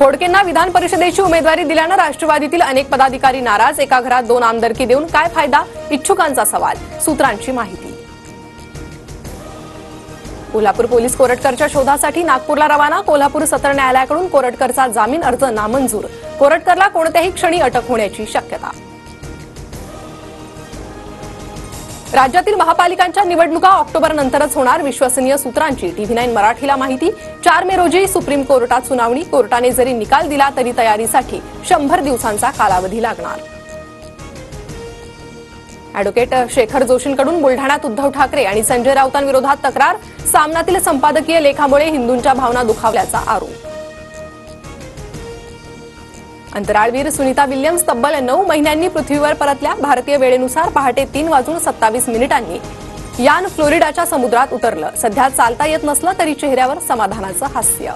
खोडकेंना विधान परिषदेची उमेदवारी दिल्यानं राष्ट्रवादीतील अनेक पदाधिकारी नाराज। एका घरात 2 आमदारकी देऊन काय फायदा, इच्छुकांचा सवाल। सूत्रांची माहिती। कोल्हापूर पोलीस कोरटकरच्या शोधासाठी नागपूरला रवाना। कोल्हापूर सत्र न्यायालयाकडून कोरटकरचा जामीन अर्ज नामंजूर। कोरटकरला कोणत्याही क्षणी अटक होण्याची शक्यता। राज्यातील महापालिकांच्या निवडणुका ऑक्टोबरनंतरच होणार। विश्वसनीय सूत्रांची TV9 मराठीला माहिती। 4 मे रोजी सुप्रीम कोर्टात सुनावणी। कोर्टाने जरी निकाल दिला तरी तयारीसाठी 100 दिवसांचा कालावधी लागणार। ॲडव्होकेट शेखर जोशींकडून बुलढाण्यात उद्धव ठाकरे आणि संजय राऊतांविरोधात तक्रार। सामनातील संपादकीय लेखामुळे हिंदूंच्या भावना दुखावल्याचा आरोप। अंतराळवीर सुनीता विल्यम्स तब्बल 9 महिन्यांनी पृथ्वीवर परतल्या। भारतीय वेळेनुसार पहाटे 3:27 यान फ्लोरिडाच्या समुद्रात उतरलं। सध्या चालता येत नसलं तरी चेहऱ्यावर समाधानाचं हास्य।